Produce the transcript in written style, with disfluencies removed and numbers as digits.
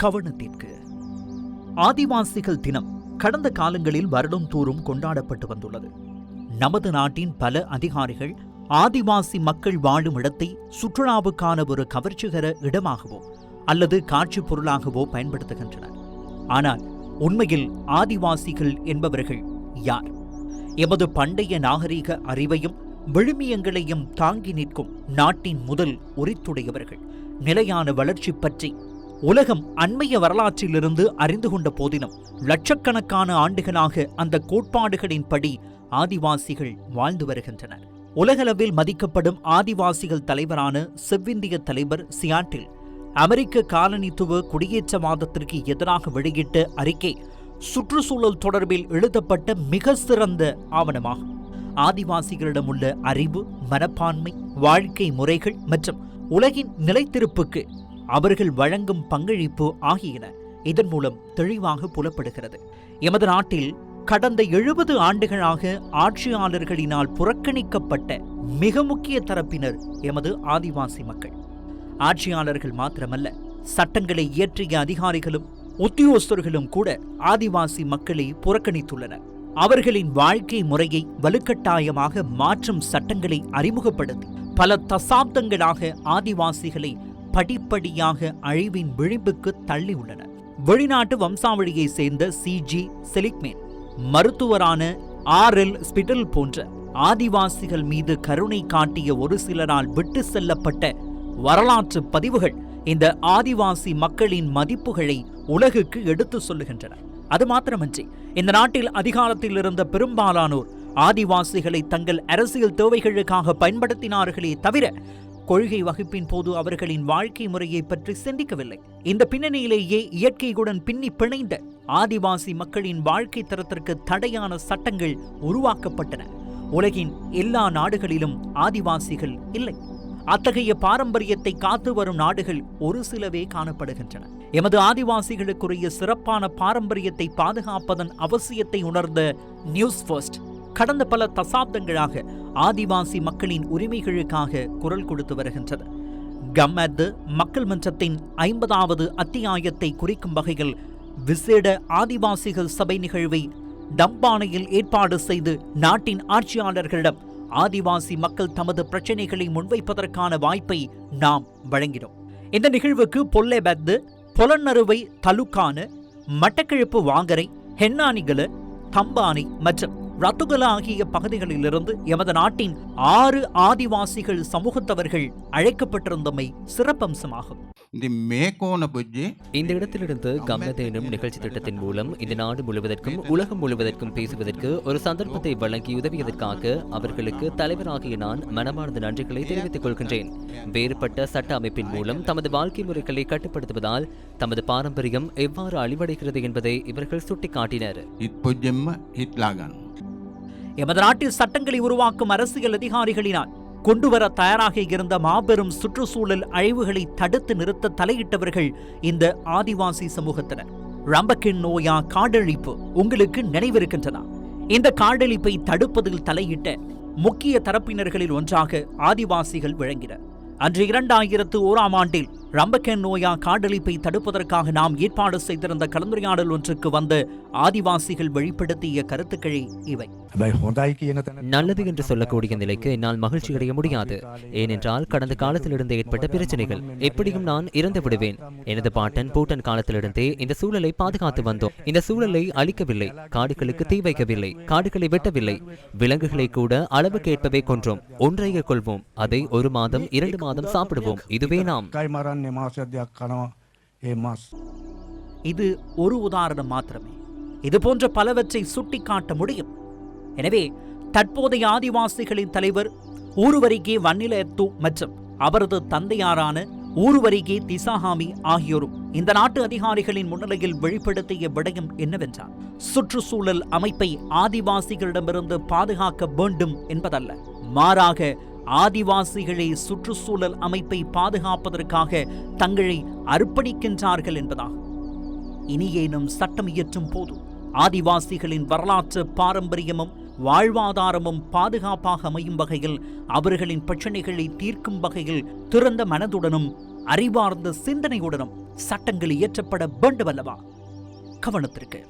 கவனத்திற்கு. ஆதிவாசிகள் தினம் கடந்த காலங்களில் வருடந்தோறும் கொண்டாடப்பட்டு வந்துள்ளது. நமது நாட்டின் பல அதிகாரிகள் ஆதிவாசி மக்கள் வாழும் இடத்தை சுற்றுலாவுக்கான ஒரு கவர்ச்சிகர இடமாகவோ அல்லது காட்சி பொருளாகவோ பயன்படுத்துகின்றனர். ஆனால் உண்மையில் ஆதிவாசிகள் என்பவர்கள் யார்? எமது பண்டைய நாகரிக அறிவையும் விழுமியங்களையும் தாங்கி நிற்கும் நாட்டின் முதல் உரித்துடையவர்கள். நிலையான வளர்ச்சி பற்றி உலகம் அண்மைய வரலாற்றிலிருந்து அறிந்து கொண்ட போதிலும் லட்சக்கணக்கான ஆண்டுகளாக அந்த கோட்பாடுகளின்படி ஆதிவாசிகள் வாழ்ந்து வருகின்றனர். உலகளவில் மதிக்கப்படும் ஆதிவாசிகள் தலைவரான செவ்விந்திய தலைவர் சியாட்டில் அமெரிக்க காலனித்துவ குடியேற்றவாதத்திற்கு எதிராக வெளியிட்ட அறிக்கை சுற்றுச்சூழல் தொடர்பில் எழுதப்பட்ட மிக சிறந்த ஆவணமாகும். ஆதிவாசிகளிடம் உள்ள அறிவு, மனப்பான்மை, வாழ்க்கை முறைகள் மற்றும் உலகின் நிலைத்திருப்புக்கு அவர்கள் வழங்கும் பங்களிப்பு ஆகியன இதன் மூலம் தெளிவாக புலப்படுகிறது. எமது நாட்டில் கடந்த 70 ஆண்டுகளாக ஆட்சியாளர்களினால் புறக்கணிக்கப்பட்ட மிக முக்கிய தரப்பினர் எமது ஆதிவாசி மக்கள். ஆட்சியாளர்கள் மாத்திரமல்ல, சட்டங்களை இயற்றிய அதிகாரிகளும் உத்தியோகஸ்தர்களும் கூட ஆதிவாசி மக்களை புறக்கணித்துள்ளனர். அவர்களின் வாழ்க்கை முறையை வலுக்கட்டாயமாக மாற்றும் சட்டங்களை அறிமுகப்படுத்தி பல தசாப்தங்களாக ஆதிவாசிகளை படிப்படியாக அழிவின் விளிம்புக்கு தள்ளியுள்ளனர். வெளிநாட்டு வம்சாவளியை சேர்ந்த C.G. Seligman, மருத்துவரான R.L. ஸ்பிட்டல் போன்ற ஆதிவாசிகள் மீது கருணை காட்டிய ஒரு சிலரால் விட்டு செல்லப்பட்ட வரலாற்று பதிவுகள் இந்த ஆதிவாசி மக்களின் மதிப்புகளை உலகுக்கு எடுத்து சொல்லுகின்றன. அது மாத்திரமன்றி இந்த நாட்டில் அதிகாரத்தில் இருந்த பெரும்பாலானோர் ஆதிவாசிகளை தங்கள் அரசியல் தேவைகளுக்காக பயன்படுத்தினார்களே தவிர கொள்கை வகுப்பின் போது அவர்களின் வாழ்க்கை முறையை பற்றி சிந்திக்கவில்லை. இந்த பின்னணியிலேயே இயற்கையுடன் பின்னி பிணைந்த ஆதிவாசி மக்களின் வாழ்க்கை தரத்திற்கு தடையான சட்டங்கள் உருவாக்கப்பட்டன. உலகின் எல்லா நாடுகளிலும் ஆதிவாசிகள் இல்லை. அத்தகைய பாரம்பரியத்தை காத்து வரும் நாடுகள் ஒரு சிலவே காணப்படுகின்றன. எமது ஆதிவாசிகளுக்குரிய சிறப்பான பாரம்பரியத்தை பாதுகாப்பதன் அவசியத்தை உணர்ந்த நியூஸ் ஃபர்ஸ்ட் கடந்த பல தசாப்தங்களாக ஆதிவாசி மக்களின் உரிமைகளுக்காக குரல் கொடுத்து வருகின்றது. கம் அட் தி மக்கள் மன்றத்தின் 50வது அத்தியாயத்தை குறிக்கும் வகையில் விசேட ஆதிவாசிகள் சபை நிகழ்வை டம்பானையில் ஏற்பாடு செய்து நாட்டின் ஆட்சியாளர்களிடம் ஆதிவாசி மக்கள் தமது பிரச்சினைகளை முன்வைப்பதற்கான வாய்ப்பை நாம் வழங்கினோம். இந்த நிகழ்வுக்கு பொல்லேபத்து, பொலன்னறுவை தலுக்கான, மட்டக்கிழப்பு வாங்கரை, ஹென்னானிகல, தம்பானை மற்றும் ரத்துகல ஆகிய பகுதிகளிலிருந்து எமது நாட்டின் 6 ஆதிவாசிகள் சமூகத்தவர்கள் அழைக்கப்பட்டிருந்தமை சிறப்பம்சமாகும். இந்த இடத்திலிருந்து கம்னத் எனும் நிகழ்ச்சி திட்டத்தின் மூலம் இந்த நாடு முழுவதற்கும் உலகம் முழுவதற்கும் பேசுவதற்கு ஒரு சந்தர்ப்பத்தை வழங்கி உதவியதற்காக அவர்களுக்கு தலைவராகிய நான் மனமார்ந்த நன்றிகளை தெரிவித்துக் கொள்கின்றேன். வேறுபட்ட சட்ட அமைப்பின் மூலம் தமது வாழ்க்கை முறைகளை கட்டுப்படுத்துவதால் தமது பாரம்பரியம் எவ்வாறு அழிவடைகிறது என்பதை இவர்கள் சுட்டிக்காட்டினர். எமது நாட்டில் சட்டங்களை உருவாக்கும் அரசியல் அதிகாரிகளினால் கொண்டுவர தயாராக இருந்த மாபெரும் சுற்றுச்சூழல் அழிவுகளை தடுத்து நிறுத்த தலையிட்டவர்கள் இந்த ஆதிவாசி சமூகத்தினர். ரம்பக்கின் நோயா காடழிப்பு உங்களுக்கு நினைவிருக்கின்றன. இந்த காடழிப்பை தடுப்பதில் தலையிட்ட முக்கிய தரப்பினர்களில் ஒன்றாக ஆதிவாசிகள் விளங்கினர். அன்று 2001ஆம் ஆண்டில் ரம்பக்கென் நோயா காடழிப்பை தடுப்பதற்காக நாம் ஏற்பாடு செய்திருந்த கலந்துரையாடல் ஒன்றுக்கு வந்த ஆதிவாசிகள் வெளிப்படுத்திய கருத்துக்களை இவை. நல்லது என்று சொல்லக்கூடிய நிலைக்கு என்னால் மகிழ்ச்சி அடைய முடியாது. ஏனென்றால் கடந்த காலத்திலிருந்து ஏற்பட்ட பிரச்சனைகள் எப்படியும் நான் இறந்து விடுவேன். எனது பாட்டன் பூட்டன் காலத்திலிருந்தே இந்த சூழலை பாதுகாத்து வந்தோம். இந்த சூழலை அழிக்கவில்லை, காடுகளுக்கு தீ வைக்கவில்லை, காடுகளை வெட்டவில்லை, விலங்குகளை கூட அளவுக்கு ஏற்பவே கொன்றோம். ஒன்றைய கொள்வோம், அதை 1 மாதம் 2 மாதம் சாப்பிடுவோம். இதுவே நாம். இது ஒரு உதாரணம் மாத்திரமே. இது போன்ற பலவற்றை சுட்டிக்காட்ட முடியும். எனவே தற்போதைய ஆதிவாசிகளின் தலைவர் ஊருவரிகே வன்னிலத்து மற்றும் அவரது தந்தையாரான ஊருவரிகே திசாஹாமி ஆகியோரும் இந்த நாட்டு அதிகாரிகளின் முன்னிலையில் வெளிப்படுத்திய விடயம் என்னவென்றால், சுற்றுச்சூழல் அமைப்பை ஆதிவாசிகளிடமிருந்து பாதுகாக்க வேண்டும் என்பதல்ல, மாறாக ஆதிவாசிகளே சுற்றுச்சூழல் அமைப்பை பாதுகாப்பதற்காக தங்களை அர்ப்பணிக்கின்றார்கள் என்பதாகும். இனியேனும் சட்டம் இயற்றும் போது ஆதிவாசிகளின் வரலாற்று பாரம்பரியமும் வாழ்வாதாரமும் பாதுகாப்பாக அமையும் வகையில், அவர்களின் பிரச்சனைகளை தீர்க்கும் வகையில் திறந்த மனதுடனும் அறிவார்ந்த சிந்தனையுடனும் சட்டங்கள் இயற்றப்பட வேண்டுமல்லவா? கவனத்திற்கு.